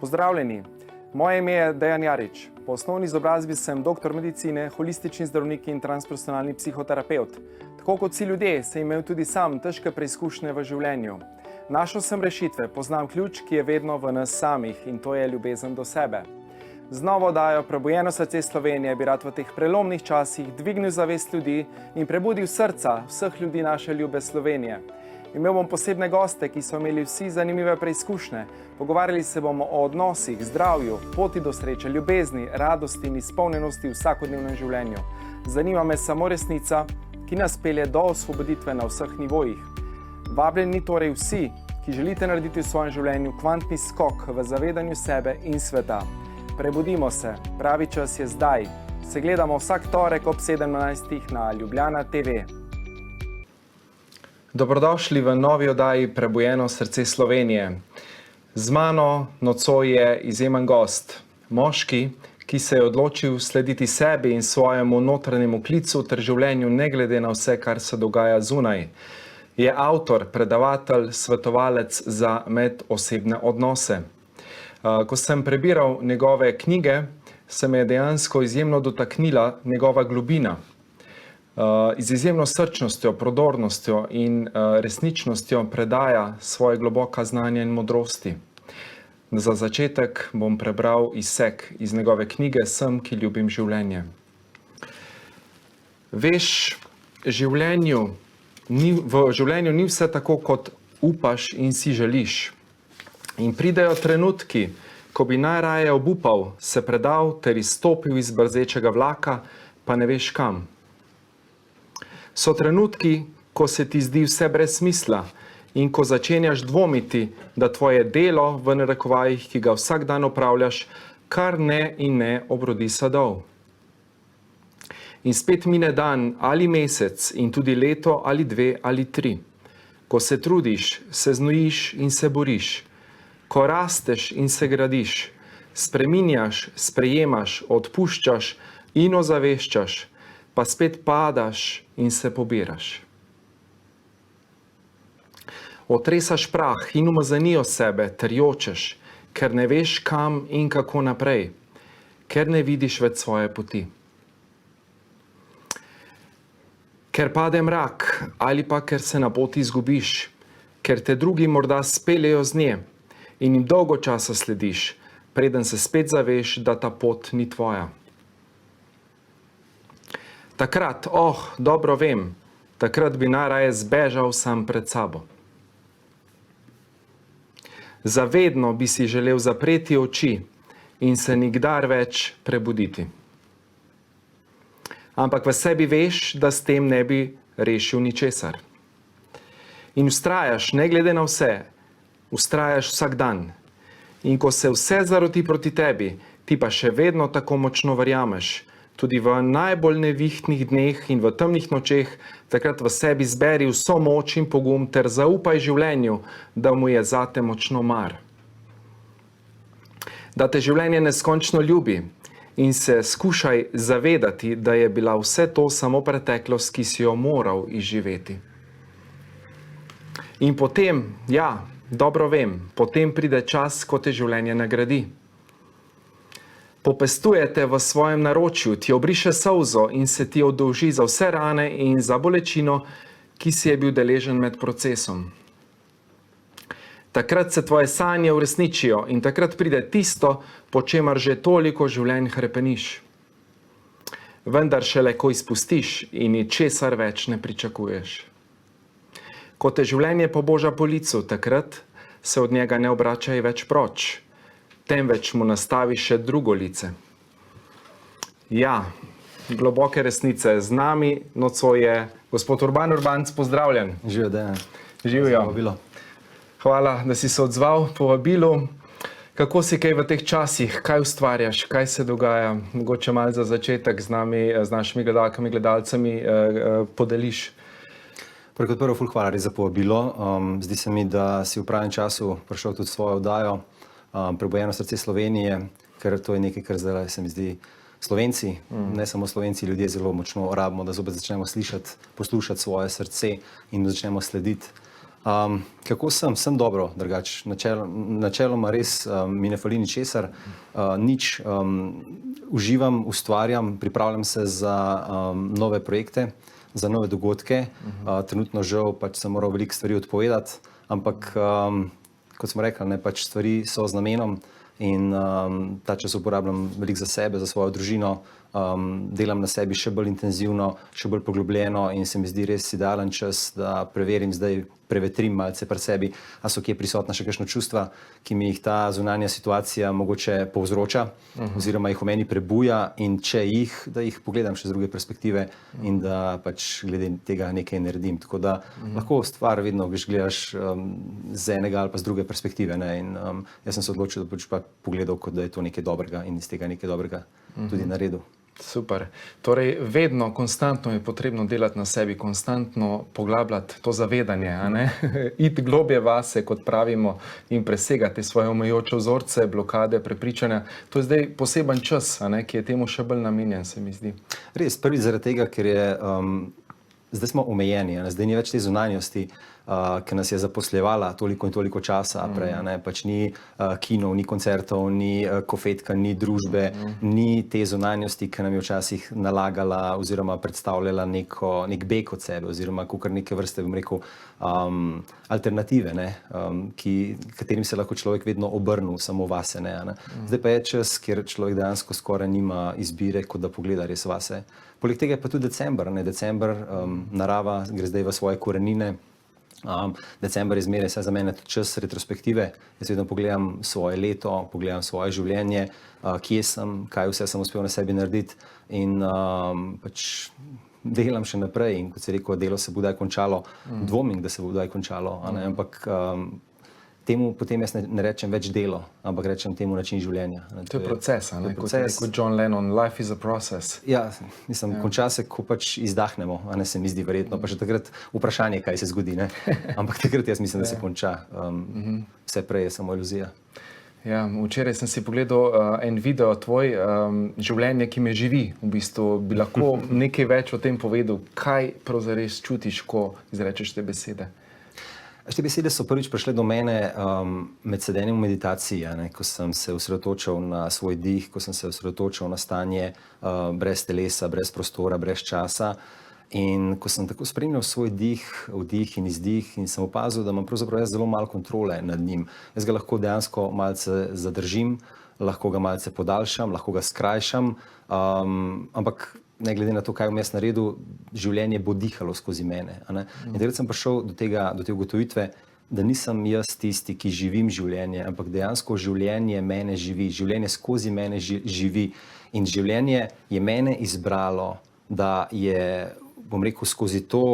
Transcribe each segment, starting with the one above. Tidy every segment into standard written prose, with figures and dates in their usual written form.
Pozdravljeni, moje ime je Dejan Jarič. Po osnovni izobrazbi sem doktor medicine, holistični zdravnik in transpersonalni psihoterapevt. Tako kot vsi ljudje, sem imel tudi sam težke preizkušnje v življenju. Našel sem rešitve, poznam ključ, ki je vedno v nas samih, in to je ljubezen do sebe. Z novo oddajo Prebujeno srce Slovenije bi rad v teh prelomnih časih dvignil zavest ljudi in prebudil srca vseh ljudi naše ljube Slovenije. Imel bom posebne goste, ki so imeli vsi zanimive preizkušnje. Pogovarjali se bomo o odnosih, zdravju, poti do sreče, ljubezni, radosti in izpolnjenosti v vsakodnevnem življenju. Zanima me samo resnica, ki nas pelje do osvoboditve na vseh nivojih. Vabljeni torej vsi, ki želite narediti v svojem življenju kvantni skok v zavedanju sebe in sveta. Prebudimo se, pravi čas je zdaj. Se gledamo vsak torek ob 17. na Ljubljana TV. Dobrodošli v novi oddaji Prebujeno srce Slovenije. Z mano nocoj je izjemen gost, moški, ki se je odločil slediti sebi in svojemu notranjemu klicu ter življenju ne glede na vse, kar se dogaja zunaj. Je avtor, predavatelj, svetovalec za medosebne odnose. Ko sem prebiral njegove knjige, se me je dejansko izjemno dotaknila njegova globina. Z izjemno srčnostjo, prodornostjo in resničnostjo predaja svoje globoka znanja in modrosti. Za začetek bom prebral izsek iz njegove knjige Sem, ki ljubim življenje. Veš, v življenju ni vse tako, kot upaš in si želiš. In pridejo trenutki, ko bi najraje obupal, se predal ter izstopil iz brzečega vlaka, pa ne veš kam. So trenutki, ko se ti zdi vse brez smisla in ko začenjaš dvomiti, da tvoje delo, v narekovajih, ki ga vsak dan opravljaš, kar ne in ne obrodi sadov. In spet mine dan ali mesec in tudi leto ali 2 ali 3. Ko se trudiš, se znojiš in se boriš. Ko rasteš in se gradiš, spreminjaš, sprejemaš, odpuščaš in ozaveščaš, pa spet padaš in se pobiraš. Otresaš prah in umazanijo sebe ter jočeš, ker ne veš kam in kako naprej, ker ne vidiš več svoje poti. Ker pade mrak ali pa ker se na poti izgubiš, ker te drugi morda speljejo z nje in jim dolgo časa slediš, preden se spet zaveš, da ta pot ni tvoja. Takrat, dobro vem, takrat bi najraje zbežal sam pred sabo. Zavedno bi si želel zapreti oči in se nikdar več prebuditi. Ampak v sebi veš, da s tem ne bi rešil ničesar. In vztrajaš, ne glede na vse, vztrajaš vsak dan. In ko se vse zaroti proti tebi, ti pa še vedno tako močno verjameš, tudi v najbolj nevihtnih dneh in v temnih nočeh, takrat v sebi zberi vso moč in pogum ter zaupaj življenju, da mu je zate močno mar. Da te življenje neskončno ljubi in se skušaj zavedati, da je bila vse to samo preteklost, ki si jo moral izživeti. In potem, dobro vem, potem pride čas, ko te življenje nagradi. Popestujete v svojem naročju, ti obriše solzo in se ti oddolži za vse rane in za bolečino, ki si je bil deležen med procesom. Takrat se tvoje sanje uresničijo in takrat pride tisto, po čemer že toliko življenj hrepeniš. Vendar šele ko izpustiš in ničesar več ne pričakuješ. Ko te življenje poboža po licu, takrat se od njega ne obračaj več proč, temveč mu nastavi še drugo lice. Globoke resnice. Z nami nocoj je gospod Urban Urbanc, pozdravljen. Živijo, Dejan. Živijo. Hvala, da si se odzval povabilu. Kako si kaj v teh časih? Kaj ustvarjaš? Kaj se dogaja? Mogoče malo za začetek z nami, z našimi gledalkami, gledalcami podeliš. Kot prvo, ful hvala res za povabilo. Zdi se mi, da si v pravem času prišel tudi svojo oddajo Prebujeno srce Slovenije, ker to je nekaj, kar zdaj se mi zdi Slovenci, ne samo Slovenci, ljudje zelo močno rabimo, da zopet začnemo slišati, poslušati svoje srce in začnemo slediti Kako sem? Sem dobro, drugače. Načeloma res mi ne fali ničesar, nič. Uživam, ustvarjam, pripravljam se za nove projekte, za nove dogodke. Trenutno žal pač sem moral veliko stvari odpovedati, ampak kot smo rekli, ne, pač stvari so z namenom in ta čas uporabljam veliko za sebe, za svojo družino. Delam na sebi še bolj intenzivno, še bolj poglobljeno in se mi zdi res idealen čas, da preverim zdaj, prevetrim malce pri sebi, a so kje prisotna še kakšna čustva, ki mi jih ta zunanja situacija mogoče povzroča oziroma jih v meni prebuja in če jih, da jih pogledam še z druge perspektive in da pač glede tega nekaj naredim. Tako da lahko stvar vedno gledaš z enega ali pa z druge perspektive, ne? In jaz sem se odločil, da pač pa pogledal, kot da je to nekaj dobrega in iz tega nekaj dobrega tudi naredil. Super. Torej, vedno, konstantno je potrebno delati na sebi, konstantno poglabljati to zavedanje, a ne? Iti globje vase, kot pravimo, in presegati svoje omejujoče vzorce, blokade, prepričanja. To je zdaj poseben čas, a ne, ki je temu še bolj namenjen, se mi zdi. Res, prvič zaradi tega, ker je zdaj smo omejeni, a ne? Zdaj ni več te zunanjosti, ki nas je zaposlevala toliko in toliko časa prej, a ne? Pač ni kinov, ni koncertov, ni kofetka, ni družbe, ni te zunanjosti, ki nam je včasih nalagala oziroma predstavljala nek beg od sebe oziroma kakor neke vrste, bom rekel, alternative, ne? Katerim se lahko človek vedno obrnil samo vase, ne, a ne? Zdaj pa je čas, kjer človek dejansko skoraj nima izbire, kot da pogleda res vase. Poleg tega je pa tudi december, ne? December, narava gre zdaj v svoje korenine. December je zmeraj za mene čas retrospektive. Jaz vedno pogledam svoje leto, pogledam svoje življenje, kje sem, kaj vse sem uspel na sebi narediti in pač delam še naprej in kot si rekel, delo se bo kdaj končalo, dvomim, da se bo kdaj končalo, a ne? Ampak temu potem jaz ne rečem več delo, ampak rečem temu način življenja. To je proces, a ne? Kot je rekel John Lennon, life is a process. Ja, mislim, konča se, ko pač izdahnemo, a ne, se mi zdi verjetno, pa še takrat vprašanje, kaj se zgodi, ne? Ampak takrat jaz mislim, da se konča. Vse prej je samo iluzija. Ja, včeraj sem si pogledal en video tvoj, življenje, ki me živi. V bistvu bi lahko nekaj več o tem povedal. Kaj pravzaprav čutiš, ko izrečeš te besede? Te besede so prvič prišle do mene med sedenjem v meditaciji, ne, ko sem se osredotočil na svoj dih, ko sem se osredotočil na stanje brez telesa, brez prostora, brez časa. In ko sem tako spremljal svoj dih, vdih in izdih in sem opazil, da imam pravzaprav jaz zelo malo kontrole nad njim. Jaz ga lahko dejansko malce zadržim, lahko ga malce podaljšam, lahko ga skrajšam, ampak ne glede na to, kaj bom jaz naredil, življenje bo dihalo skozi mene, a ne? In takrat sem prišel do te ugotovitve, da nisem jaz tisti, ki živim življenje, ampak dejansko življenje mene živi, življenje skozi mene živi in življenje je mene izbralo, da je, bom rekel, skozi to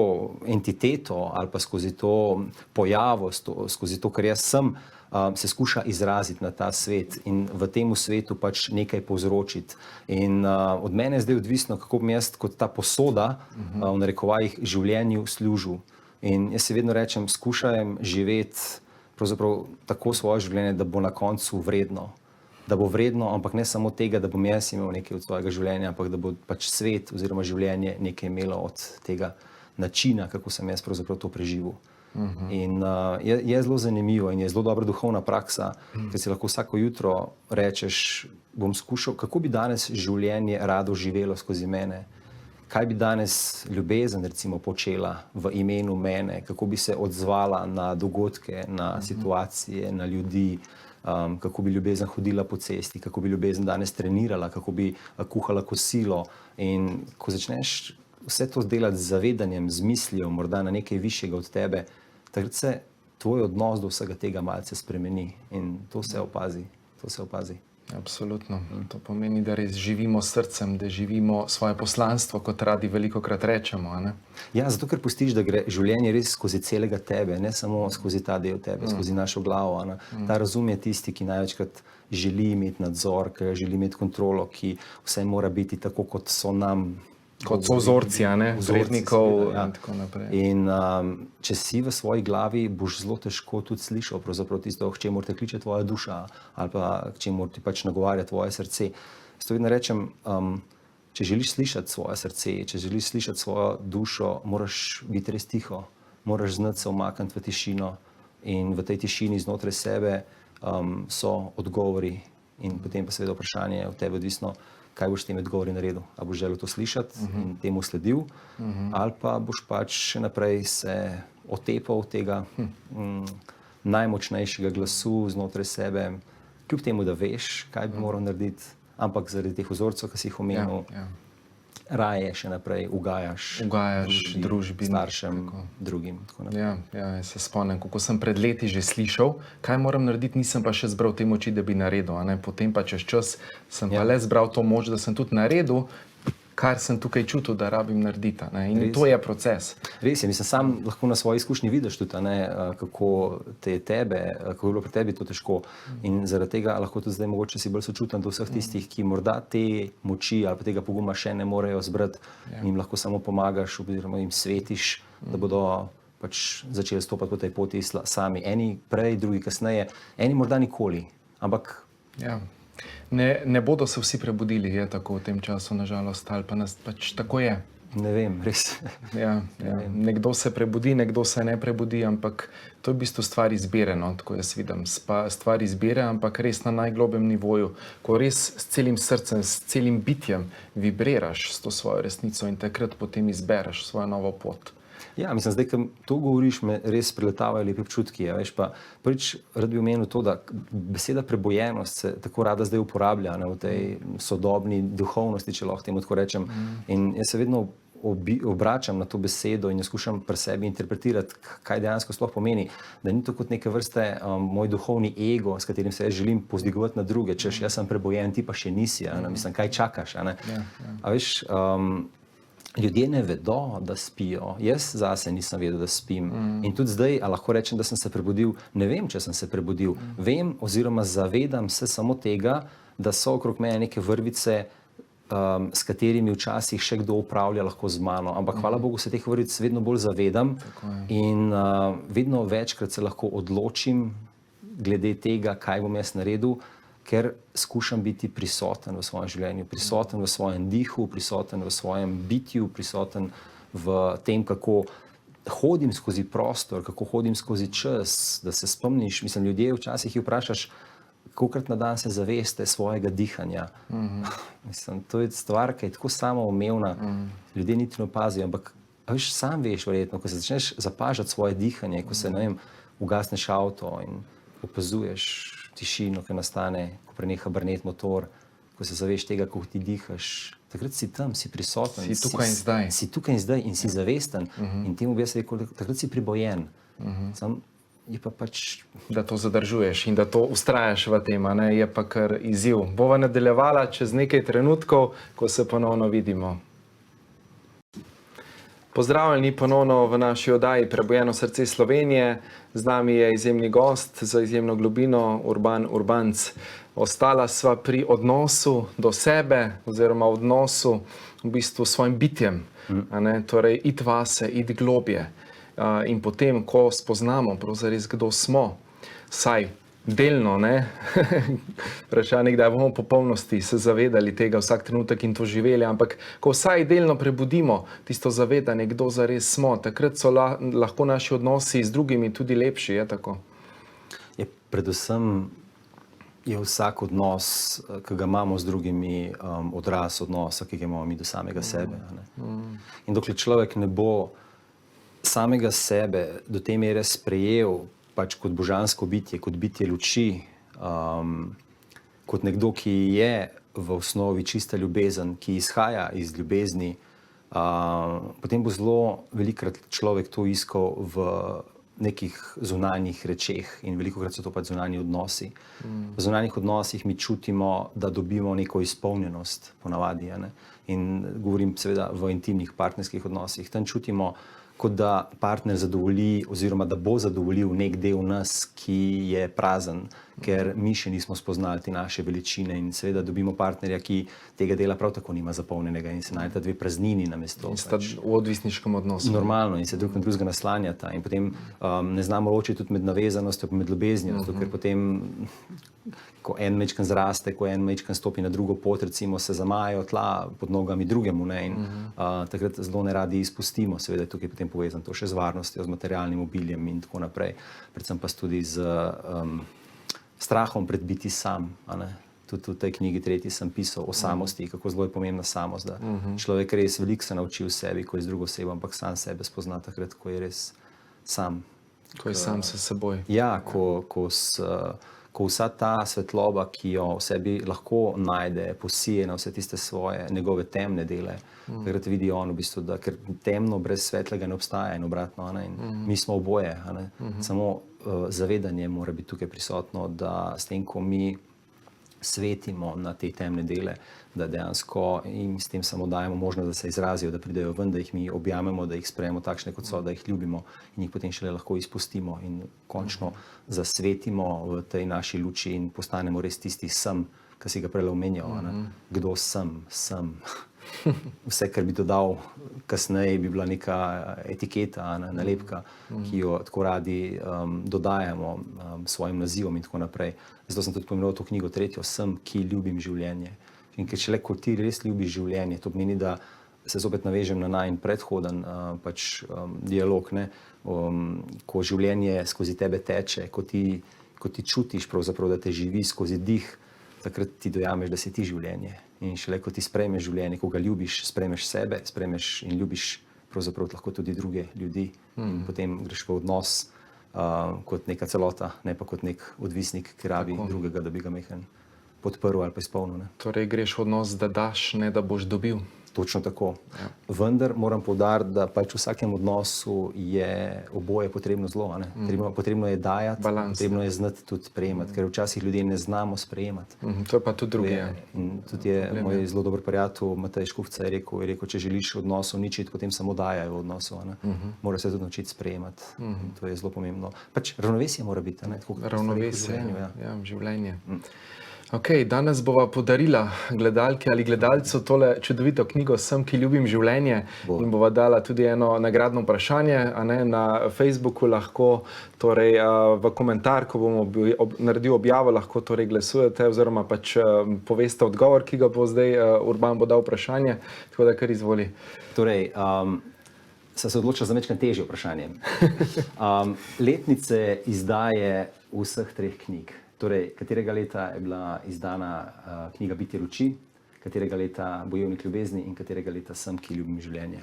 entiteto ali pa skozi to pojavost, skozi to, kar jaz sem, se skuša izraziti na ta svet in v temu svetu pač nekaj povzročiti. In od mene je zdaj odvisno, kako bom jaz kot ta posoda v narekovajih življenju služil. In jaz si vedno rečem, skušajem živeti pravzaprav tako svoje življenje, da bo na koncu vredno. Da bo vredno, ampak ne samo tega, da bom jaz imel nekaj od svojega življenja, ampak da bo pač svet oziroma življenje nekaj imelo od tega načina, kako sem jaz pravzaprav to preživel. In je zelo zanimivo in je zelo dobra duhovna praksa, ker si lahko vsako jutro rečeš, bom skušal, kako bi danes življenje rado živelo skozi mene, kaj bi danes ljubezen recimo počela v imenu mene, kako bi se odzvala na dogodke, na situacije, na ljudi, kako bi ljubezen hodila po cesti, kako bi ljubezen danes trenirala, kako bi kuhala kosilo. In ko začneš vse to delati z zavedanjem, z mislijo, morda na nekaj višjega od tebe, takrat se tvoj odnos do vsega tega malce spremeni in to se opazi. Absolutno. To pomeni, da res živimo s srcem, da živimo svoje poslanstvo, kot radi velikokrat rečemo, a ne? Ja, zato ker pustiš, da gre življenje res skozi celega tebe, ne samo skozi ta del tebe, skozi našo glavo, a ne? Ta razum je tisti, ki največkrat želi imeti nadzor, ki želi imeti kontrolo, ki vse mora biti tako, kot so nam. Kot so vzorci, a ne? Vzornikov in tako naprej. In če si v svoji glavi, boš zelo težko tudi slišal pravzaprav tisto, k čemur te kliče tvoja duša ali pa k čemur ti pač nagovarja tvoje srce. Jaz to vedno rečem, če želiš slišati svoje srce, če želiš slišati svojo dušo, moraš biti res tiho. moraš znati se umakniti v tišino in v tej tišini znotraj sebe so odgovori in potem pa seveda vprašanje od tebe odvisno, kaj boš s temi odgovori naredil. A boš želel to slišati in temu sledil, ali pa boš pač še naprej se otepal tega najmočnejšega glasu znotraj sebe, kljub temu, da veš, kaj bi moral narediti, ampak zaradi teh vzorcev, ki si jih omenil, raje še naprej ugajaš družbi, staršem, drugim. Ja, se spomnim, kako sem pred leti že slišal, kaj moram narediti, nisem pa še zbral te moči, da bi naredil. Potem pa čez čas sem pa le zbral to moč, da sem tudi naredil, kar sem tukaj čutil, da rabim narediti. In res, to je proces. Res je, mislim, sam lahko na svoji izkušnji vidiš tudi, kako je bilo pri tebi to težko. In zaradi tega lahko tudi zdaj mogoče si bolj sočuten do vseh tistih, ki morda te moči ali pa tega poguma še ne morejo zbrati, in jim lahko samo pomagaš oziroma jim svetiš, da bodo pač začeli stopati po tej poti sami. Eni prej, drugi kasneje, eni morda nikoli, ampak Ne bodo se vsi prebudili, je tako v tem času, nažalost, ali pa pač tako je. Ne vem, res. Nekdo se prebudi, nekdo se ne prebudi, ampak to je v bistvu stvar izbire, tako jaz vidim. Stvar izbire, ampak res na najglobjem nivoju, ko res s celim srcem, s celim bitjem vibriraš s to svojo resnico in takrat potem izbereš svojo novo pot. Ja, mislim, zdaj, ko to govoriš, me res preletavajo lepi občutki. Veš, pa prvič rad bi omenil to, da beseda prebojenost se tako rada zdaj uporablja v tej sodobni duhovnosti, če lahko temu tako rečem. In jaz se vedno obračam na to besedo in jo skušam pri sebi interpretirati, kaj dejansko sploh pomeni. Da ni to kot neke vrste moj duhovni ego, s katerim se jaz želim povzdigovati na druge, češ jaz sem prebojen, ti pa še nisi, mislim, kaj čakaš. A veš, ljudje ne vedo, da spijo. Jaz zase nisem vedel, da spim. In tudi zdaj, a lahko rečem, da sem se prebudil, ne vem, če sem se prebudil. Vem oziroma zavedam se samo tega, da so okrog mene neke vrvice, s katerimi včasih še kdo upravlja lahko z mano. Ampak hvala Bogu se teh vrvic vedno bolj zavedam in vedno večkrat se lahko odločim glede tega, kaj bom jaz naredil, ker skušam biti prisoten v svojem življenju, prisoten v svojem dihu, prisoten v svojem bitju, prisoten v tem, kako hodim skozi prostor, kako hodim skozi čas, da se spomniš. Mislim, ljudje včasih jih vprašaš, kolikrat na dan se zaveste svojega dihanja. Mislim, to je stvar, ki je tako samoumevna. Ljudje niti ne opazijo, ampak veš, sam veš verjetno, ko se začneš zapažati svoje dihanje, ko se, ne vem, ugasneš avto in opazuješ tišino, ki nastane, ko preneha brneti motor, ko se zaveš tega, ko ti dihaš. Takrat si tam, si prisoten. Si tukaj in zdaj. Si tukaj in zdaj in si zavesten. In temu bi jaz rekel, takrat si pribojen. Sam je pa pač... Da to zadržuješ in da to ustrajaš v tem, je pa kar izziv. Bova nadaljevala čez nekaj trenutkov, ko se ponovno vidimo. Pozdravljeni ponovno v naši oddaji Prebujeno srce Slovenije. Z nami je izjemni gost za izjemno globino, Urban Urbanc. Ostala sva pri odnosu do sebe oziroma odnosu v bistvu s svojim bitjem. Torej, iti vase, iti globje. In potem, ko spoznamo pravzaprav, kdo smo, saj delno, vprašanje, kdaj bomo v popolnosti se zavedali tega vsak trenutek in to živeli, ampak ko vsaj delno prebudimo tisto zavedanje, kdo zares smo, takrat so lahko naši odnosi z drugimi tudi lepši, je tako? Predvsem je vsak odnos, ki ga imamo z drugimi, odraz odnosa, ki ga imamo mi do samega sebe. In dokler človek ne bo samega sebe do te mere sprejel, pač kot božansko bitje, kot bitje luči, kot nekdo, ki je v osnovi čista ljubezen, ki izhaja iz ljubezni, potem bo zelo velikokrat človek to iskal v nekih zunanjih rečeh in velikokrat so to pač zunanji odnosi. V zunanjih odnosih mi čutimo, da dobimo neko izpolnjenost ponavadi, in govorim seveda v intimnih partnerskih odnosih. Tam čutimo, kot da partner zadovolji oziroma da bo zadovoljil nek del nas, ki je prazen, ker mi še nismo spoznali te naše veličine in seveda dobimo partnerja, ki tega dela prav tako nima zapolnjenega in se najdeta dve praznini namesto. In sta v odvisniškem odnosu. Normalno in se drug na drugega naslanjata in potem ne znamo ločiti tudi med navezanostjo in med ljubeznijo, zato ker potem, ko en majčken zraste, ko en majčken stopi na drugo pot, recimo se zamajajo tla pod nogami drugemu, ne, in takrat zelo ne radi izpustimo, seveda je tukaj potem povezano to še z varnostjo, z materialnim obiljem in tako naprej, predvsem pa tudi z strahom pred biti sam, a ne. Tudi v tej knjigi tretji sem pisal o samosti, kako zelo je pomembna samost, da človek res veliko se nauči v sebi, ko je z drugo osebo, ampak sam sebe spozna takrat, ko je res sam. Ko je sam s seboj. Ja, ko vsa ta svetloba, ki jo v sebi lahko najde, posije na vse tiste svoje, njegove temne dele, takrat vidi on v bistvu, da ker temno brez svetlega ne obstaja in obratno, ne, in mi smo oboje, ne. Samo zavedanje mora biti tukaj prisotno, da s tem, ko mi svetimo na te temne dele, da dejansko jim s tem samo dajemo možnost, da se izrazijo, da pridejo ven, da jih mi objamemo, da jih sprejemo takšne, kot so, da jih ljubimo in jih potem šele lahko izpustimo in končno zasvetimo v tej naši luči in postanemo res tisti sem, ki si ga prej omenjal, kdo sem. Vse, kar bi dodal kasneje, bi bila neka etiketa, nalepka, ki jo tako radi dodajamo svojim nazivom in tako naprej. Zato sem tudi pomenoval to knjigo tretjo, Sem, ki ljubim življenje. In ker šele, ko ti res ljubiš življenje, to pomeni, da se zopet navežem na najin predhoden dialog, ne? Ko življenje skozi tebe teče, ko ti čutiš pravzaprav, da te živi skozi dih, takrat ti dojameš, da si ti življenje. In šele, ko ti sprejmeš življenje, ko ga ljubiš, sprejmeš sebe, sprejmeš in ljubiš pravzaprav lahko tudi druge ljudi. In potem greš v odnos kot neka celota, ne pa kot nek odvisnik, ki rabi drugega, da bi ga mehen podprl ali pa izpolnil. Torej greš v odnos, da daš, ne da boš dobil. Točno tako. Ja. Vendar moram poudariti, da pač v vsakem odnosu je oboje potrebno zelo. Potrebno je dajati, potrebno je znati tudi prejemati, ker včasih ljudje ne znamo sprejemati. To je pa tudi druge. In tudi je moj zelo dober prijatelj Matej Škufca je rekel, če želiš odnos uničiti, potem samo dajaj v odnosu. Mora se tudi naučiti sprejemati. To je zelo pomembno. Pač ravnovesje mora biti. Ravnovesje v življenje. Ok, danes bova podarila gledalki ali gledalcu tole čudovito knjigo Sem, ki ljubim življenje in bova dala tudi eno nagradno vprašanje, na Facebooku lahko, torej v komentar, ko bomo naredili objavo, lahko torej glasujete oziroma pač poveste odgovor, ki ga bo zdaj Urban bo dal vprašanje, tako da kar izvoli. Torej, sem se odločil za majčkeno težje vprašanje. Letnice izdaje vseh treh knjig. Torej, katerega leta je bila izdana knjiga Bitje luči, katerega leta Bojevnik ljubezni in katerega leta Sem, ki ljubim življenje.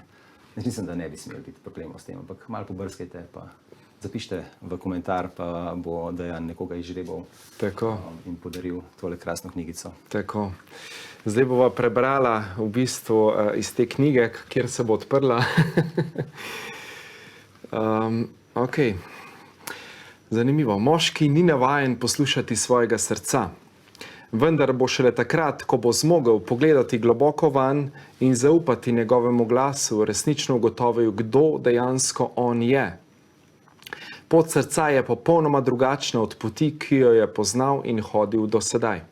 Mislim, da ne bi smeli biti problemov s tem, ampak malo pobrskajte, pa zapišite v komentar, pa bo Dejan nekoga izžrebal in podaril tole krasno knjigico. Tako. Zdaj bova prebrala v bistvu iz te knjige, kjer se bo odprla. Ok. Zanimivo. Moški ni navajen poslušati svojega srca, vendar bo šele takrat, ko bo zmogel pogledati globoko vanj in zaupati njegovemu glasu, resnično ugotovil, kdo dejansko on je. Pot srca je popolnoma drugačna od poti, ki jo je poznal in hodil do sedaj.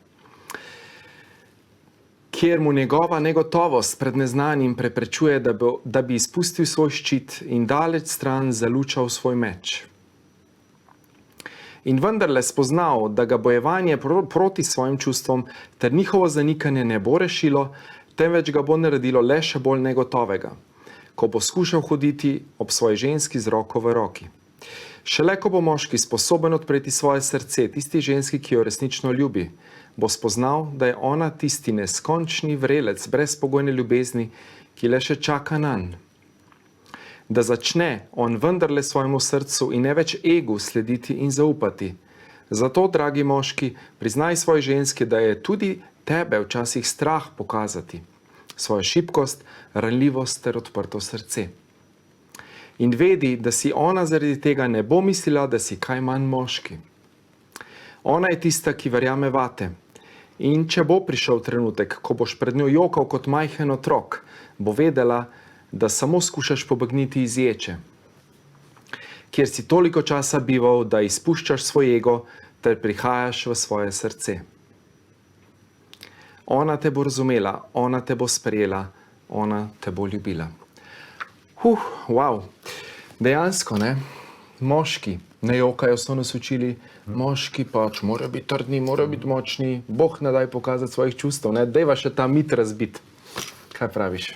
Kjer mu njegova negotovost pred neznanim preprečuje, da bi izpustil svoj ščit in daleč stran zalučal svoj meč. In vendarle spoznal, da ga bojevanje proti svojim čustvom ter njihovo zanikanje ne bo rešilo, temveč ga bo naredilo le še bolj negotovega, ko bo skušal hoditi ob svoji ženski z roko v roki. Šele ko bo moški sposoben odpreti svoje srce tisti ženski, ki jo resnično ljubi, bo spoznal, da je ona tisti neskončni vrelec brezpogojne ljubezni, ki le še čaka nanj. Da začne on vendarle svojemu srcu in ne več egu slediti in zaupati. Zato, dragi moški, priznaj svoji ženski, da je tudi tebe včasih strah pokazati svojo šibkost, ranljivost ter odprto srce. In vedi, da si ona zaradi tega ne bo mislila, da si kaj manj moški. Ona je tista, ki verjame vate. In če bo prišel trenutek, ko boš pred njo jokal kot majhen otrok, bo vedela, da samo skušaš pobegniti iz ječe, kjer si toliko časa bival, da izpuščaš svoj ego, ter prihajaš v svoje srce. Ona te bo razumela, ona te bo sprejela, ona te bo ljubila. Wow. Dejansko, ne, moški ne jokajo, so nas učili, moški pač morajo biti trdni, morajo biti močni, Bog ne daj pokazati svojih čustev, ne, dajva še ta mit razbiti. Kaj praviš?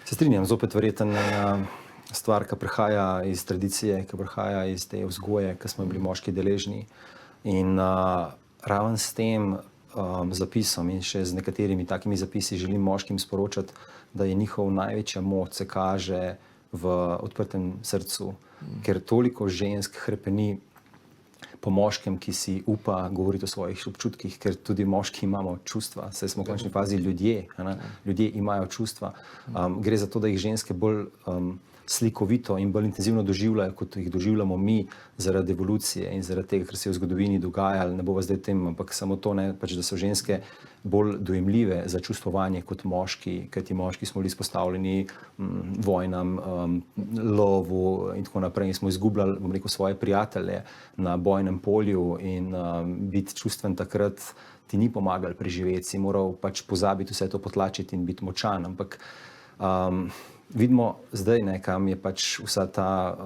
Se strinjam, zopet verjeten stvar, ki prihaja iz tradicije, ki prihaja iz te vzgoje, ki smo bili moški deležni. In raven s tem zapisom in še z nekaterimi takimi zapisi želim moškim sporočati, da je njihov največja moč se kaže v odprtem srcu, ker toliko žensk hrepeni po moškem, ki si upa govoriti o svojih občutkih, ker tudi moški imamo čustva, saj smo v končni fazi ljudje, ljudje imajo čustva. Gre za to, da jih ženske bolj slikovito in bolj intenzivno doživljajo, kot jih doživljamo mi zaradi evolucije in zaradi tega, ker se je v zgodovini dogajalo, ne bova zdaj tem, ampak samo to, ne, pač, da so ženske bolj dojemljive za čustvovanje kot moški, kajti moški smo bili izpostavljeni vojnam, lovu in tako naprej in smo izgubljali, bom rekel, svoje prijatelje na bojnem polju in biti čustven takrat ti ni pomagal preživeti, si moral pač pozabiti vse to, potlačiti in biti močan, ampak vidimo zdaj, ne, kam je pač vsa ta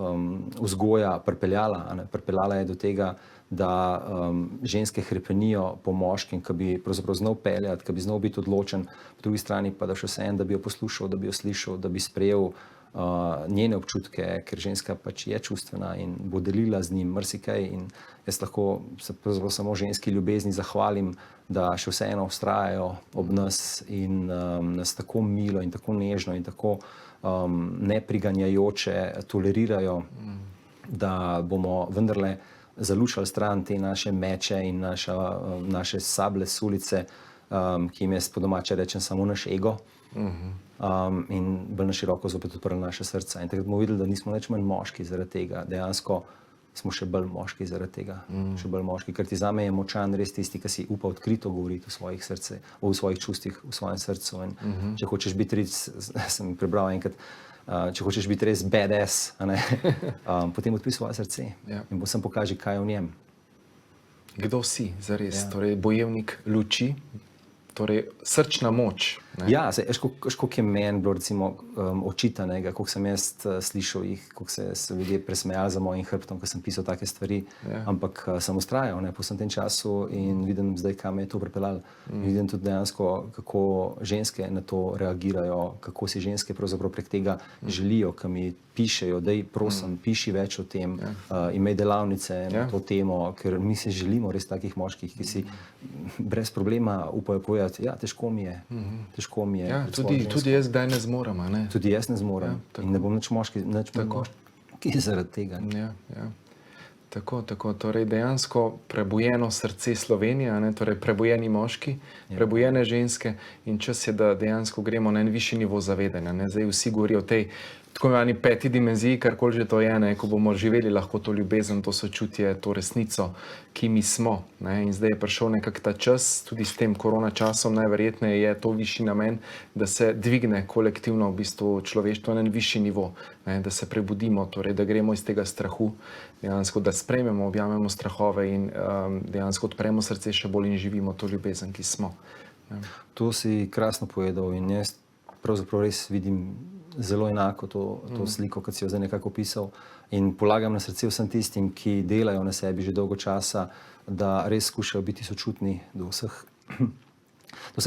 vzgoja pripeljala. Pripeljala je do tega, da ženske hrepenijo po moškem, ki bi pravzaprav znal peljati, ki bi znal biti odločen, po drugi strani pa da še vseeno, da bi jo poslušal, da bi jo slišal, da bi sprejel njene občutke, ker ženska pač je čustvena in bo delila z njim marsikaj in jaz lahko se pravzaprav samo ženski ljubezni zahvalim, da še vseeno vztrajajo ob nas in nas tako milo in tako nežno in tako nepriganjajoče tolerirajo, da bomo vendarle zalučali stran te naše meče in naše sable s ulice, ki jim jaz po domače rečem samo naš ego, in bolj na široko zopet odprli naše srca. In takrat bomo videli, da nismo nič manj moški zaradi tega, dejansko smo še bolj moški zaradi tega, še bolj moški, ker ti zame je močan res tisti, ki si upa odkrito govoriti o svojih srcih, o svojih čustvih, v svojem srcu. In če hočeš biti res, sem prebral enkrat, če hočeš biti res badass, potem odpri svoje srce in sem pokaži, kaj je v njem. Kdo si zares? Torej, bojevnik luči, torej srčna moč. Ne? Ja, koliko je meni bilo recimo očitanega, koliko sem jaz slišal jih, koliko se ljudje presmejali za mojim hrbtom, ko sem pisal take stvari, ampak sem vztrajal po vsem tem času in vidim zdaj, kam me je to pripeljalo. Vidim tudi dejansko, kako ženske na to reagirajo, kako si ženske pravzaprav prek tega želijo, ki mi pišejo, daj prosim, piši več o tem, imej delavnice na to temo, ker mi se želimo res takih moških, ki si brez problema upajo povedati, ja, težko mi je. Ja, tudi jaz kdaj ne zmorem, ne? Tudi jaz ne zmorem in ne bom nič moški zaradi tega. Tako. Torej dejansko prebujeno srce Slovenije, torej prebujeni moški, prebujene ženske in čas je, da dejansko gremo na en višji nivo zavedanja. Zdaj vsi govorijo o tej tako imenovani peti dimenziji, karkoli že to je, ko bomo živeli lahko to ljubezen, to sočutje, to resnico, ki mi smo. In zdaj je prišel nekak ta čas, tudi s tem korona časom, najverjetneje je to višji namen, da se dvigne kolektivno v bistvu človeštvo na en višji nivo, da se prebudimo, torej da gremo iz tega strahu, dejansko da sprejmemo, objamemo strahove in dejansko odpremo srce še bolj in živimo to ljubezen, ki smo. To si krasno povedal in jaz pravzaprav res vidim zelo enako to sliko, kot si jo zdaj nekako opisal in polagam na srce vsem tistim, ki delajo na sebi že dolgo časa, da res skušajo biti sočutni do vseh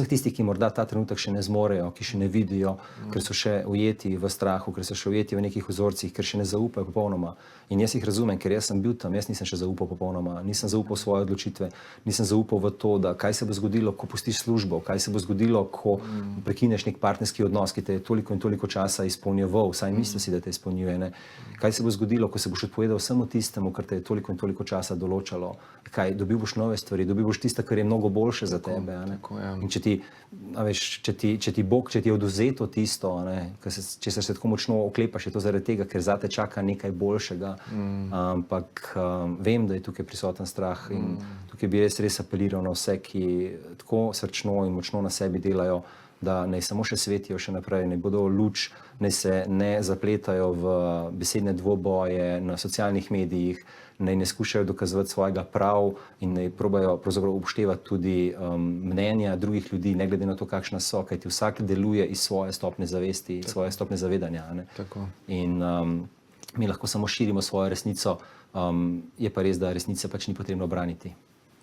tistih, ki morda ta trenutek še ne zmorejo, ki še ne vidijo, ker so še ujeti v strahu, ker so še ujeti v nekih vzorcih, ker še ne zaupajo popolnoma. In jaz jih razumem, ker jaz sem bil tam, jaz nisem še zaupal popolnoma, nisem zaupal svoje odločitve, nisem zaupal v to, da kaj se bo zgodilo, ko pustiš službo, kaj se bo zgodilo, ko prekineš nek partnerski odnos, ki te je toliko in toliko časa izpolnjeval, vsaj misli si, da te izpolnjuje, ne? Kaj se bo zgodilo, ko se boš odpovedal samo tistemu, kar te je toliko in toliko časa določalo, kaj, dobil boš nove stvari, dobil boš tisto, kar je mnogo boljše za tebe, in če ti Bog, če ti je odvzeto tisto, če se tako močno oklepaš, je to zaradi tega, ker zate čaka nekaj boljšega, ampak vem, da je tukaj prisoten strah in tukaj bi res apeliral na vse, ki tako srčno in močno na sebi delajo, da naj samo še svetijo še naprej, naj bodo luč, naj se ne zapletajo v besedne dvoboje na socialnih medijih, naj ne skušajo dokazovati svojega prav in naj probajo pravzaprav upoštevati tudi mnenja drugih ljudi, ne glede na to, kakšna so, kajti vsak deluje iz svoje stopne zavesti, svoje stopne zavedanja. Ne? Tako. In mi lahko samo širimo svojo resnico, je pa res, da resnice pač ni potrebno braniti.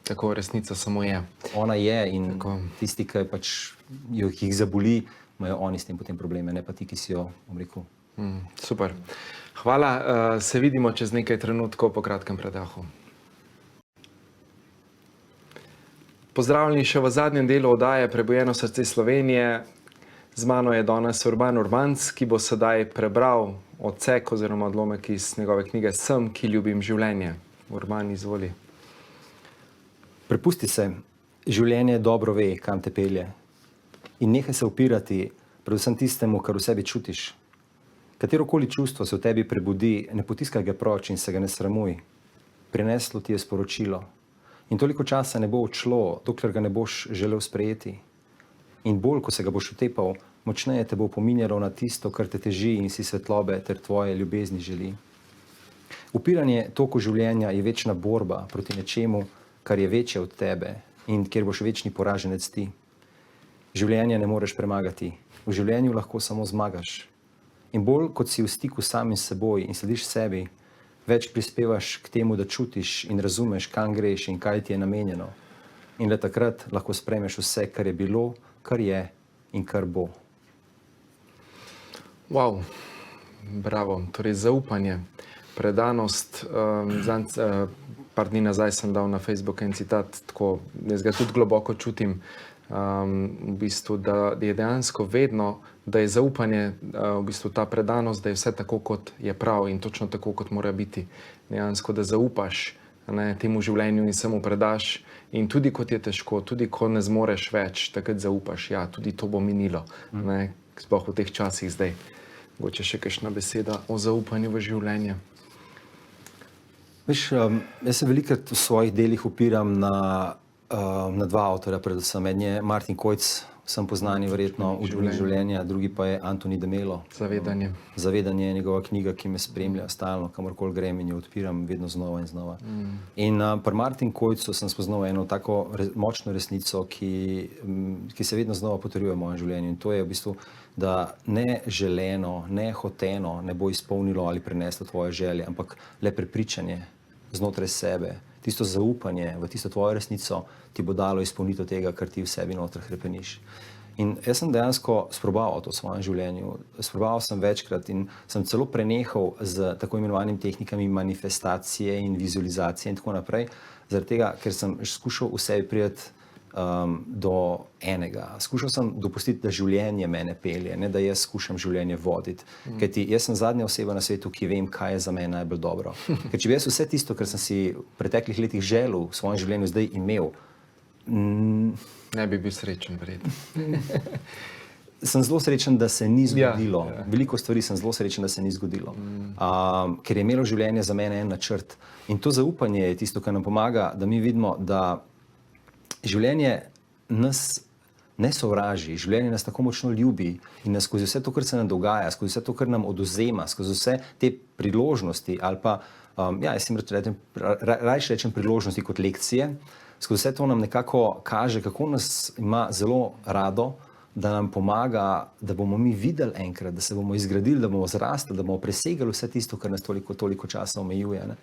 Tako, resnica samo je. Ona je in Tako. tisti, ki pač jih zaboli, imajo oni s tem potem probleme, ne pa ti, ki si jo, bom rekel. Super. Hvala, se vidimo čez nekaj trenutkov po kratkem predahu. Pozdravljeni še v zadnjem delu oddaje Prebujeno srce Slovenije. Z mano je danes Urban Urbanc, ki bo sedaj prebral odsek oziroma odlomek iz njegove knjige Sem, ki ljubim življenje. Urban, izvoli. Prepusti se, življenje dobro ve, kam te pelje. In nehaj se upirati predvsem tistemu, kar v sebi čutiš. Katerokoli čustvo se v tebi prebudi, ne potiskaj ga proč in se ga ne sramuj. Prineslo ti je sporočilo. In toliko časa ne bo odšlo, dokler ga ne boš želel sprejeti. In bolj, ko se ga boš utepal, močneje te bo opominjalo na tisto, kar te teži in si svetlobe ter tvoje ljubezni želi. Upiranje toku življenja je večna borba proti nečemu, kar je večje od tebe in kjer boš večni poraženec ti. Življenja ne moreš premagati, v življenju lahko samo zmagaš. In bolj, kot si v stiku samim seboj in slediš sebi, več prispevaš k temu, da čutiš in razumeš, kam greš in kaj ti je namenjeno. In le takrat lahko sprejmeš vse, kar je bilo, kar je in kar bo. Wow, bravo, torej zaupanje, predanost. Par dni nazaj sem dal na Facebook en citat, tako jaz ga tudi globoko čutim, v bistvu, da je dejansko vedno, da je zaupanje, v bistvu ta predanost, da je vse tako, kot je prav in točno tako, kot mora biti. Dejansko, da zaupaš temu življenju in se mu predaš in tudi, kot je težko, tudi, ko ne zmoreš več, takrat zaupaš, ja, tudi to bo minilo, sploh v teh časih zdaj. Mogoče še kakšna beseda o zaupanju v življenje. Veš, jaz se velikokrat v svojih delih upiram na dva avtorja, predvsem. En je Martin Kojc, vsem poznani verjetno, Učbenik življenja, drugi pa je Antoni de Melo. Zavedanje. Zavedanje je njegova knjiga, ki me spremlja stalno, kamorkoli grem in jo odpiram vedno znova in znova. In pri Martin Kojcu sem spoznal eno tako močno resnico, ki se vedno znova potrjuje v mojem življenju. In to je v bistvu, da ne želeno, ne hoteno ne bo izpolnilo ali preneslo tvoje želje, ampak le prepričanje znotraj sebe, tisto zaupanje v tisto tvojo resnico ti bo dalo izpolnitev tega, kar ti v sebi noter hrepeniš. In jaz sem dejansko sprobaval to v svojem življenju. Sprobaval sem večkrat in sem celo prenehal z tako imenovanimi tehnikami manifestacije in vizualizacije in tako naprej, zaradi tega, ker sem skušal v sebi priti do enega. Skušal sem dopustiti, da življenje mene pelje, ne da jaz skušam življenje voditi. Kajti jaz sem zadnja oseba na svetu, ki vem, kaj je za mene najbolj dobro. Ker če bi jaz vse tisto, kar sem si v preteklih letih želel v svojem življenju zdaj imel, ne bi bil srečen, verjetno. Sem zelo srečen, da se ni zgodilo. Ja. Veliko stvari sem zelo srečen, da se ni zgodilo. Ker je imelo življenje za mene en načrt. In to zaupanje je tisto, kar nam pomaga, da mi vidimo, da življenje nas ne sovraži, življenje nas tako močno ljubi in nas skozi vse to, kar se nam dogaja, skozi vse to, kar nam odvzema, skozi vse te priložnosti ali pa, jaz jim rajši rečem priložnosti kot lekcije, skozi vse to nam nekako kaže, kako nas ima zelo rado, da nam pomaga, da bomo mi videli enkrat, da se bomo izgradili, da bomo zrastli, da bomo presegali vse tisto, kar nas toliko časa omejuje. Ne?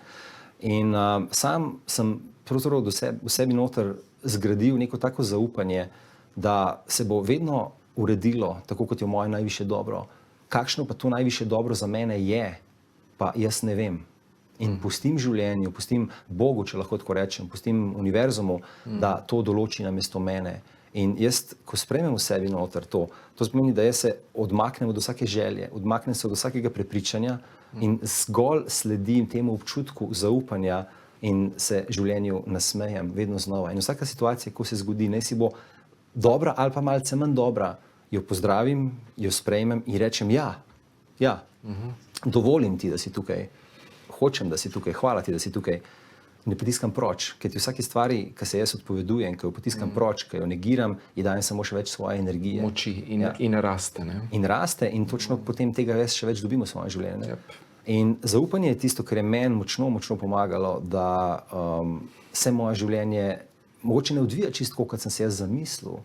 In sam sem pravzaprav v sebi noter zgradil neko tako zaupanje, da se bo vedno uredilo tako, kot je moje najvišje dobro. Kakšno pa to najvišje dobro za mene je, pa jaz ne vem. In pustim življenju, pustim Bogu, če lahko tako rečem, pustim univerzumu, da to določi namesto mene. In jaz, ko sprejmem v sebi noter to pomeni, da jaz se odmaknem od vsake želje, odmaknem se od vsakega prepričanja in zgolj sledim temu občutku zaupanja in se življenju nasmejem vedno znova. In vsaka situacija, ko se zgodi, naj si bo dobra ali pa malce manj dobra, jo pozdravim, jo sprejmem in rečem dovolim ti, da si tukaj, hočem, da si tukaj, hvala ti, da si tukaj. ne potiskam proč, ker ti vsake stvari, ki se jaz odpovedujem, ki jo potiskam proč, ki jo negiram, ji dajem samo še več svoje energije. Moči in raste. Ne? In raste in točno potem tega jaz še več dobim v svojem življenju. Yep. In zaupanje je tisto, kar je meni močno pomagalo, da se moje življenje mogoče ne odvija čisto, kot sem se jaz zamislil,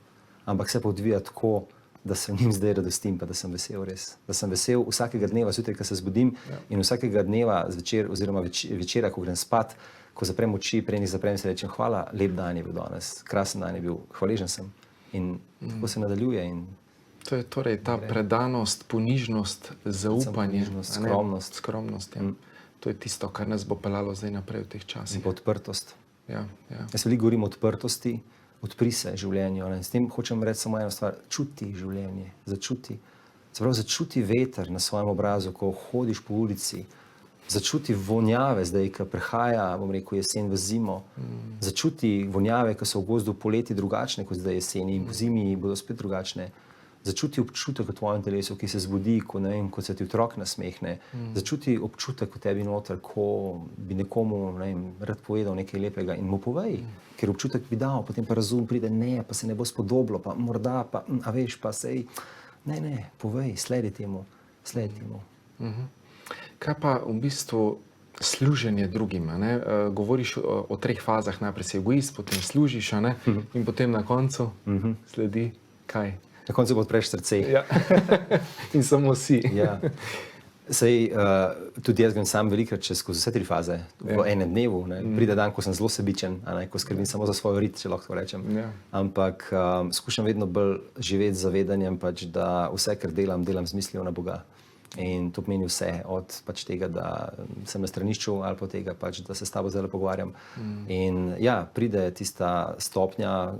ampak se pa odvija tako, da se v njim zdaj radostim, pa da sem vesel res. Da sem vesel vsakega dneva zjutraj, ko se zbudim in vsakega dneva zvečer oziroma večera, ko grem spat, ko zaprem oči, prej zaprem se rečem hvala, lep dan je bil danes, krasen dan je bil, hvaležen sem. In tako se nadaljuje. In to je torej ta predanost, ponižnost, zaupanje, ponižnost, skromnost. Ja. To je tisto, kar nas bo peljalo zdaj naprej v teh časih. in pa odprtost. Ja. Jaz veliko govorim o odprtosti, odpri se življenju. Ne? S tem hočem reči samo eno stvar, čuti življenje, začuti. Se pravi, začuti veter na svojem obrazu, ko hodiš po ulici, začuti vonjave zdaj, ko prehaja, bom rekel, jesen v zimo, začuti vonjave, ko so v gozdu poleti drugačne kot zdaj jeseni in po zimi bodo spet drugačne. Začuti občutek v tvojem telesu, ki se zbudi, ko se ti otrok nasmehne. Začuti občutek v tebi noter, ko bi nekomu rad povedal nekaj lepega in mu povej, ker občutek bi dal, potem pa razum pride, ne, pa se ne bo spodobilo, pa morda, pa, a veš, pa sej, ne, povej, sledi temu. Kaj pa v bistvu služenje drugima? Ne? Govoriš o treh fazah, najprej si egoist, potem služiš, a ne? In potem na koncu sledi kaj? Na koncu odpreš srce. Ja. In samo si. Ja. Sej, tudi jaz grem sam velikrat skozi vse tri faze v enem dnevu. Ne. Pride dan, ko sem zelo sebičen, ko skrbim samo za svoj rit, če lahko rečem. Ja. Ampak skušam vedno bolj živeti z zavedanjem, pač, da vse, kar delam z mislijo na Boga. In to pomeni vse, od pač tega, da sem na stranišču ali pa tega, pač, da se s tabo zdaj pogovarjam. In ja, pride tista stopnja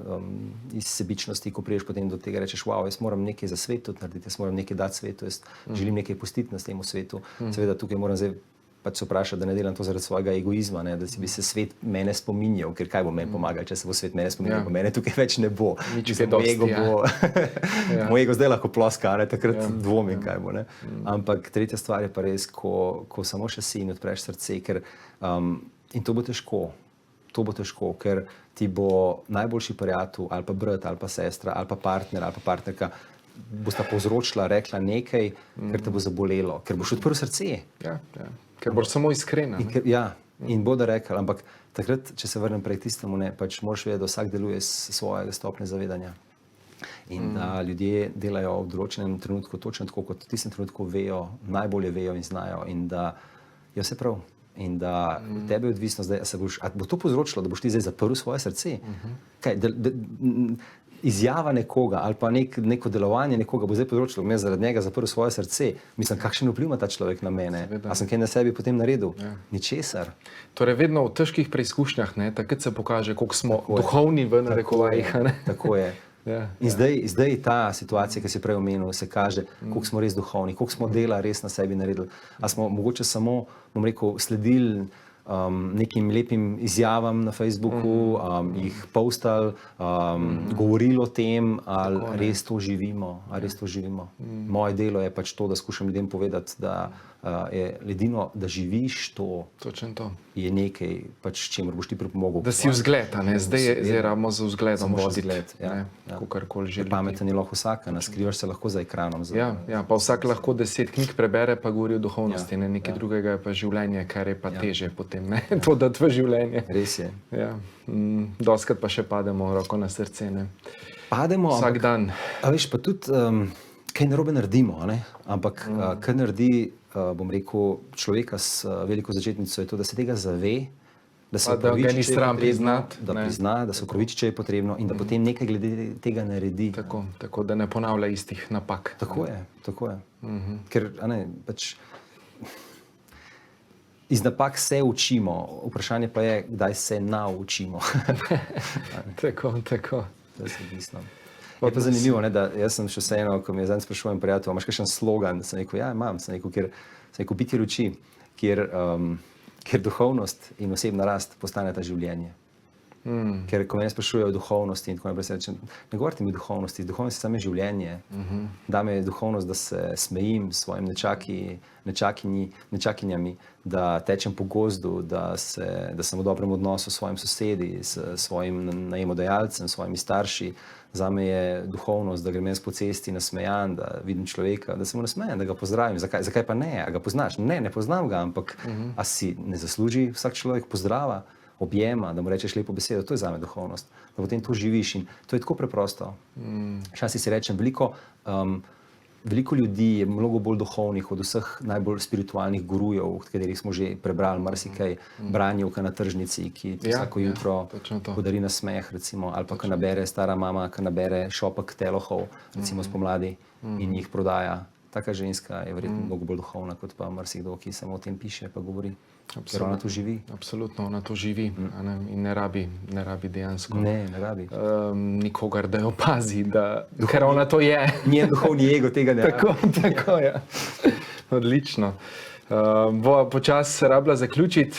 iz sebičnosti, ko prideš potem do tega, rečeš, wow, jaz moram nekaj za svet tudi narediti, jaz moram nekaj dati svetu, jaz želim nekaj pustiti na tem svetu. Seveda tukaj moram zdaj pač se vprašati, da ne delam to zaradi svojega egoizma, ne, da si bi se svet mene spominjal, ker kaj bo meni pomagal, če se bo svet mene spominjal, pa mene tukaj več ne bo. Moj ego zdaj lahko ploska, ne, takrat dvomim, kaj bo. Ne. Ampak tretja stvar je pa res, ko samo še si in odpreš srce, ker in to bo težko, ker ti bo najboljši prijatelj ali pa brat ali pa sestra ali pa partner ali pa partnerka bosta povzročila, rekla nekaj, ker te bo zabolelo, ker boš odprl srce. Ja. Ker boš samo iskrena. In bodo rekli, ampak takrat, če se vrnem prej tistemu, ne, pač moraš vedeti, da vsak deluje s svojega stopnje zavedanja. In da ljudje delajo v določenem trenutku točno tako, kot v tistem trenutku vejo, najbolje vejo in znajo in da je vse prav. In da tebe je odvisno zdaj, a bo to povzročilo, da boš ti zdaj zaprl svoje srce? Kaj, izjava nekoga ali pa neko delovanje nekoga bo zdaj povzročilo, da zaradi njega zaprl svoje srce. Mislim, kakšen vpliv ima ta človek na mene? A sem kaj na sebi potem naredil? Ja. Ničesar. Torej, vedno v težkih preizkušnjah, ne, takrat se pokaže, koliko smo duhovni v narekovajih. Tako je. In zdaj ta situacija, ki si prej omenil, se kaže, koliko smo res duhovni, koliko smo dela res na sebi naredili. A smo mogoče samo, bom rekel, sledili nekim lepim izjavam na Facebooku, jih postali, govorili o tem, ali res to živimo. Moje delo je pač to, da skušam ljudem povedati, da je edino, da živiš to. Točno to. Je nekaj, pač, čemur boš ti pripomogel. Da si vzgled, ne? Zdaj rabimo za vzgledom vzgled. Kakorkoli že. Pameten je lahko vsak, skrivaš se lahko za ekranom. Ja, pa vsak lahko 10 knjig prebere, pa govori o duhovnosti. Nekaj drugega je pa življenje, kar je pa teže potem, ne? To dati v življenje. Res je. Ja. Doskrat pa še pademo roko na srce, ne? Pademo. Vsak dan. A veš, pa tudi kaj narobe naredimo, ne? Ampak kaj naredi, bom rekel, človeka s veliko začetnico je to, da se tega zave, da se opraviči, če je potrebno, da prizna, da se opraviči, če je potrebno in da potem nekaj glede tega naredi. Tako da ne ponavlja istih napak. Tako je. Ker, pač iz napak se učimo, vprašanje pa je, kdaj se naučimo. Tako. To je odvisno. Je pa zanimivo, ne, da jaz sem še vseeno, ko mi je zadnjič sprašujem prijatelj, imaš kakšen slogan? Sem rekel, ja, imam. Sem rekel, biti luči, kjer duhovnost in osebna rast postaneta življenje. Ker ko me sprašujejo o duhovnosti in tako naprej, rečem, ne govorite mi o duhovnosti, duhovnost je samo življenje. Dame je duhovnost, da se smejim s svojim nečakinjami, da tečem po gozdu, da sem v dobrem odnosu s svojim sosedi, s svojim najemodajalcem, s svojimi starši. Zame je duhovnost, da grem jaz po cesti nasmejan, da vidim človeka, da se mu nasmejem, da ga pozdravim. Zakaj pa ne? A ga poznaš? Ne poznam ga, ampak a si ne zasluži vsak človek pozdrava, objema, da mu rečeš lepo besedo? To je zame duhovnost, da potem to živiš in to je tako preprosto. Včasih si rečem, veliko ljudi je mnogo bolj duhovnih od vseh najbolj spiritualnih gurujev, od katerih smo že prebrali marsikaj, branjevka na tržnici, ki ti vsako jutro podari nasmeh, recimo, ali pa ko nabere stara mama, ko nabere šopek telohov, recimo spomladi in jih prodaja. Taka ženska je verjetno mnogo bolj duhovna, kot pa marsikdo, ki samo o tem piše pa govori. Ker ona to živi. Absolutno, ona to živi in ne rabi dejansko Ne rabi. nikogar, da jo opazi, ker ona to je. Njen duhovni ego tega ne rabi. Tako, ja. Odlično. Bova počasi rabila zaključiti.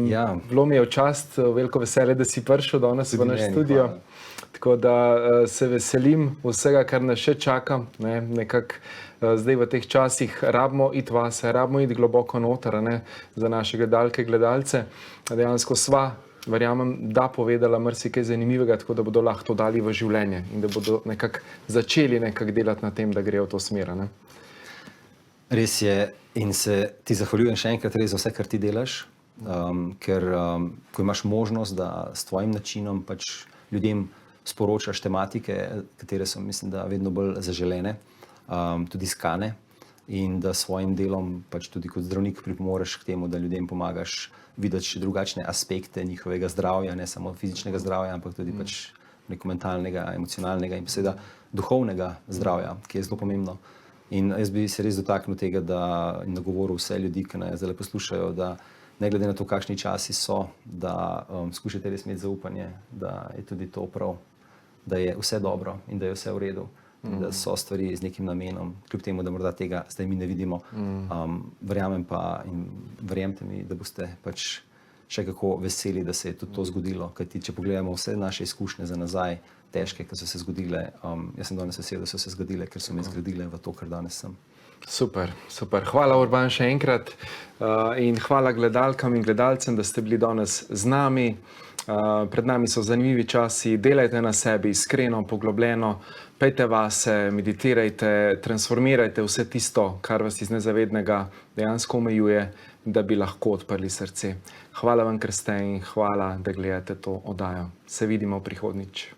Ja. Bilo mi je v čast, veliko veselje, da si prišel danes v naš studio. hvala. Tako da se veselim vsega, kar nas še čaka. Nekako zdaj v teh časih rabimo iti vase, rabimo iti globoko noter, za naše gledalke, gledalce. Dejansko sva, verjamem, da povedala marsikaj zanimivega, tako da bodo lahko to dali v življenje in da bodo nekako začeli delati na tem, da grejo v to smer. Res je in se ti zahvaljujem še enkrat res za vse, kar ti delaš, ker ko imaš možnost, da s tvojim načinom pač ljudem sporočaš tematike, katere so, mislim, da vedno bolj zaželene, tudi iskane, in da s svojim delom pač tudi kot zdravnik pripomoreš k temu, da ljudem pomagaš videti še drugačne aspekte njihovega zdravja, ne samo fizičnega zdravja, ampak tudi pač neko mentalnega, emocionalnega in seveda duhovnega zdravja, ki je zelo pomembno. In jaz bi se res dotaknil tega, da in nagovoril vse ljudi, ki nas zdaj poslušajo, da ne glede na to, kakšni časi so, da skušate res imeti zaupanje, da je tudi to prav, da je vse dobro in da je vse v redu, in da so stvari z nekim namenom, kljub temu, da morda tega zdaj mi ne vidimo. Verjamem pa in verjemite mi, da boste pač še kako veseli, da se je tudi to zgodilo, kajti če pogledamo vse naše izkušnje za nazaj, težke, ki so se zgodile, jaz sem danes vesel, da so se zgodile, ker so me zgradile v to, kar danes sem. Super. Hvala, Urban, še enkrat in hvala gledalkam in gledalcem, da ste bili danes z nami. Pred nami so zanimivi časi, delajte na sebi iskreno, poglobljeno, pejte vase, meditirajte, transformirajte vse tisto, kar vas iz nezavednega dejansko omejuje, da bi lahko odprli srce. Hvala vam, ker ste in hvala, da gledate to oddajo. Se vidimo prihodnjič.